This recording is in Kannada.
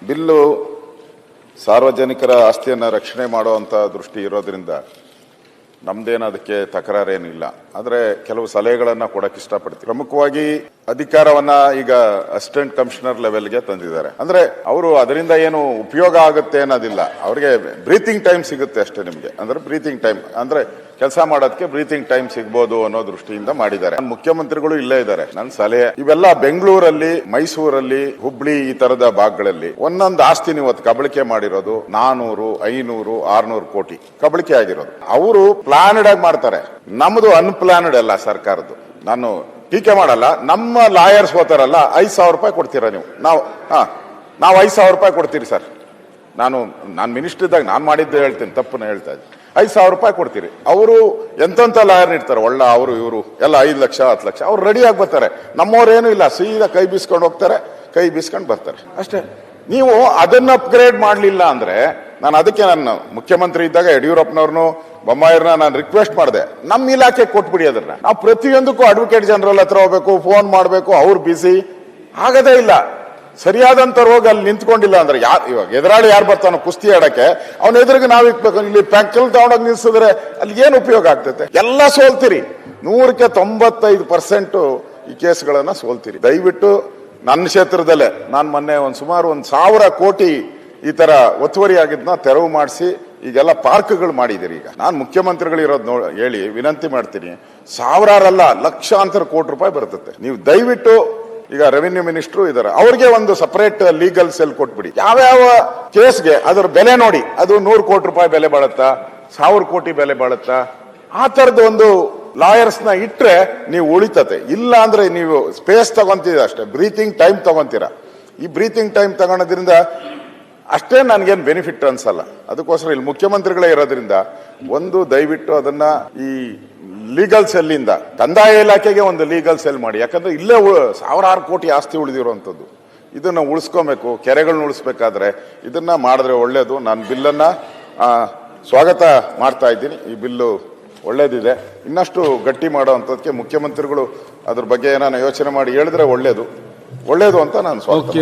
ಬಿಲ್ಲು ಸಾರ್ವಜನಿಕರ ಆಸ್ತಿಯನ್ನು ರಕ್ಷಣೆ ಮಾಡುವಂಥ ದೃಷ್ಟಿ ಇರೋದ್ರಿಂದ ನಮ್ದೇನು ಅದಕ್ಕೆ ತಕರಾರೇನಿಲ್ಲ. ಆದರೆ ಕೆಲವು ಸಲಹೆಗಳನ್ನು ಕೊಡಕ್ಕೆ ಇಷ್ಟಪಡ್ತೀವಿ. ಪ್ರಮುಖವಾಗಿ ಅಧಿಕಾರವನ್ನ ಈಗ ಅಸಿಸ್ಟೆಂಟ್ ಕಮಿಷನರ್ ಲೆವೆಲ್ಗೆ ತಂದಿದ್ದಾರೆ. ಅಂದ್ರೆ ಅವರು ಅದರಿಂದ ಏನು ಉಪಯೋಗ ಆಗುತ್ತೆ ಅನ್ನೋದಿಲ್ಲ, ಅವ್ರಿಗೆ ಬ್ರೀತಿಂಗ್ ಟೈಮ್ ಸಿಗುತ್ತೆ ಅಷ್ಟೇ. ನಿಮಗೆ ಅಂದ್ರೆ ಬ್ರೀತಿಂಗ್ ಟೈಮ್ ಅಂದ್ರೆ ಕೆಲಸ ಮಾಡೋದಕ್ಕೆ ಬ್ರೀತಿಂಗ್ ಟೈಮ್ ಸಿಗ್ಬೋದು ಅನ್ನೋ ದೃಷ್ಟಿಯಿಂದ ಮಾಡಿದ್ದಾರೆ. ಮುಖ್ಯಮಂತ್ರಿಗಳು ಇಲ್ಲೇ ಇದ್ದಾರೆ. ನನ್ನ ಸಲಹೆ ಇವೆಲ್ಲ ಬೆಂಗಳೂರಲ್ಲಿ, ಮೈಸೂರಲ್ಲಿ, ಹುಬ್ಳಿ ಈ ತರದ ಭಾಗಗಳಲ್ಲಿ ಒಂದೊಂದು ಆಸ್ತಿ ನೀವು ಕಬಳಿಕೆ ಮಾಡಿರೋದು 400, 500, 600 ಕೋಟಿ ಕಬಳಿಕೆ ಆಗಿರೋದು. ಅವರು ಪ್ಲಾನ್ಡ್ ಆಗಿ ಮಾಡ್ತಾರೆ. ನಮ್ದು ಅನ್ಪ್ಲಾನ್ಡ್ ಅಲ್ಲ ಸರ್ಕಾರದ್ದು. ನಾನು ಟೀಕೆ ಮಾಡಲ್ಲ. ನಮ್ಮ ಲಾಯರ್ಸ್ ಹೋತಾರಲ್ಲ, 5,000 ರೂಪಾಯಿ ಕೊಡ್ತೀರಾ ನೀವು? ನಾವು 5,000 ರೂಪಾಯಿ ಕೊಡ್ತೀರಿ ಸರ್. ನಾನು ಮಿನಿಸ್ಟರ್ ಇದ್ದಾಗ ನಾನು ಮಾಡಿದ್ದೆ ಹೇಳ್ತೀನಿ, ತಪ್ಪನ್ನ ಹೇಳ್ತಾ ಇದ್ದೆ. 5,000 ರೂಪಾಯಿ ಕೊಡ್ತೀರಿ. ಅವರು ಎಂತೆಂಥ ಲಾಯರ್ ಇರ್ತಾರೆ, ಒಳ್ಳೆ ಅವರು ಇವರು ಎಲ್ಲ 5 ಲಕ್ಷ 10 ಲಕ್ಷ ಅವ್ರು ರೆಡಿಯಾಗಿ ಬರ್ತಾರೆ. ನಮ್ಮವ್ರೇನು ಇಲ್ಲ, ಸೀದಾ ಕೈ ಬೀಸ್ಕೊಂಡು ಹೋಗ್ತಾರೆ, ಕೈ ಬೀಸ್ಕೊಂಡು ಬರ್ತಾರೆ ಅಷ್ಟೇ. ನೀವು ಅದನ್ನ ಅಪ್ಗ್ರೇಡ್ ಮಾಡಲಿಲ್ಲ ಅಂದ್ರೆ, ನಾನು ಅದಕ್ಕೆ ನನ್ನ ಮುಖ್ಯಮಂತ್ರಿ ಇದ್ದಾಗ ಯಡಿಯೂರಪ್ಪನವ್ರನ್ನು ಬೊಮ್ಮಾಯಿರನ್ನ ನಾನು ರಿಕ್ವೆಸ್ಟ್ ಮಾಡಿದೆ, ನಮ್ಮ ಇಲಾಖೆ ಕೊಟ್ಬಿಡಿ ಅದನ್ನ. ನಾವು ಪ್ರತಿಯೊಂದಕ್ಕೂ ಅಡ್ವೊಕೇಟ್ ಜನರಲ್ ಹತ್ರ ಹೋಗ್ಬೇಕು, ಫೋನ್ ಮಾಡಬೇಕು, ಅವ್ರು ಬಿಸಿ ಆಗದೇ ಇಲ್ಲ. ಸರಿಯಾದಂತವ್ರು ಹೋಗಿ ಅಲ್ಲಿ ನಿಂತ್ಕೊಂಡಿಲ್ಲ ಅಂದ್ರೆ ಇವಾಗ ಎದುರಾಳಿ ಯಾರು ಬರ್ತಾನೋ ಕುಸ್ತಿ ಆಡಕ್ಕೆ, ಅವನ ಎದುರಿಗೆ ನಾವು ಇಕ್ಬೇಕು. ಇಲ್ಲಿ ಪ್ಯಾಕಲ್ ತಗೊಂಡೋಗಿ ನಿಲ್ಸಿದ್ರೆ ಅಲ್ಲಿ ಏನು ಉಪಯೋಗ ಆಗ್ತೈತೆ? ಎಲ್ಲ ಸೋಲ್ತೀರಿ. 100ಕ್ಕೆ 95% ಈ ಕೇಸ್ಗಳನ್ನ ಸೋಲ್ತೀರಿ. ದಯವಿಟ್ಟು ನನ್ನ ಕ್ಷೇತ್ರದಲ್ಲೇ ನಾನು ಮೊನ್ನೆ ಸುಮಾರು 1,000 ಕೋಟಿ ಈ ತರ ಒತ್ತುವರಿ ಆಗಿದ್ನ ತೆರವು ಮಾಡಿಸಿ ಈಗೆಲ್ಲ ಪಾರ್ಕ್ಗಳು ಮಾಡಿದಿರಿ. ಈಗ ನಾನು ಮುಖ್ಯಮಂತ್ರಿಗಳು ಇರೋದು ಹೇಳಿ ವಿನಂತಿ ಮಾಡ್ತೀನಿ, ಸಾವಿರಾರಲ್ಲ ಲಕ್ಷಾಂತರ ಕೋಟಿ ರೂಪಾಯಿ ಬರ್ತದೆ. ನೀವು ದಯವಿಟ್ಟು ಈಗ ರೆವಿನ್ಯೂ ಮಿನಿಸ್ಟ್ರು ಇದಾರೆ, ಅವ್ರಿಗೆ ಒಂದು ಸಪರೇಟ್ ಲೀಗಲ್ ಸೆಲ್ ಕೊಟ್ಬಿಡಿ. ಯಾವ್ಯಾವ ಕೇಸ್ಗೆ ಅದರ ಬೆಲೆ ನೋಡಿ, ಅದು 100 ಕೋಟಿ ರೂಪಾಯಿ ಬೆಲೆ ಬಾಳುತ್ತಾ, 1000 ಕೋಟಿ ಬೆಲೆ ಬಾಳುತ್ತಾ, ಆ ತರದ ಒಂದು ಲಾಯರ್ಸ್ ನ ಇಟ್ರೆ ನೀವು ಉಳಿತತೆ. ಇಲ್ಲ ಅಂದ್ರೆ ನೀವು ಸ್ಪೇಸ್ ತಗೊಂತೀರ ಅಷ್ಟೇ, ಬ್ರೀತಿಂಗ್ ಟೈಮ್ ತಗೊಂತೀರಾ. ಈ ಬ್ರೀತಿಂಗ್ ಟೈಮ್ ತಗೊಳೋದ್ರಿಂದ ಅಷ್ಟೇ ನನಗೇನು ಬೆನಿಫಿಟ್ ಅನ್ಸಲ್ಲ. ಅದಕ್ಕೋಸ್ಕರ ಇಲ್ಲಿ ಮುಖ್ಯಮಂತ್ರಿಗಳೇ ಇರೋದ್ರಿಂದ ಒಂದು ದಯವಿಟ್ಟು ಅದನ್ನ ಈ ಲೀಗಲ್ ಸೆಲ್ ಇಂದ ಕಂದಾಯ ಇಲಾಖೆಗೆ ಒಂದು ಲೀಗಲ್ ಸೆಲ್ ಮಾಡಿ. ಯಾಕಂದ್ರೆ ಇಲ್ಲೇ ಸಾವಿರಾರು ಕೋಟಿ ಆಸ್ತಿ ಉಳಿದಿರುವಂತದ್ದು, ಇದನ್ನ ಉಳಿಸ್ಕೋಬೇಕು. ಕೆರೆಗಳನ್ನ ಉಳಿಸ್ಬೇಕಾದ್ರೆ ಇದನ್ನ ಮಾಡಿದ್ರೆ ಒಳ್ಳೇದು. ನಾನು ಬಿಲ್ಲನ್ನ ಸ್ವಾಗತ ಮಾಡ್ತಾ ಇದ್ದೀನಿ. ಈ ಬಿಲ್ಲು ಒಳ್ಳೇದಿದೆ. ಇನ್ನಷ್ಟು ಗಟ್ಟಿ ಮಾಡುವಂತದಕ್ಕೆ ಮುಖ್ಯಮಂತ್ರಿಗಳು ಅದ್ರ ಬಗ್ಗೆ ಏನಾನ ಯೋಚನೆ ಮಾಡಿ ಹೇಳಿದ್ರೆ ಒಳ್ಳೇದು ಅಂತ ನಾನು ಸ್ವಾಗತ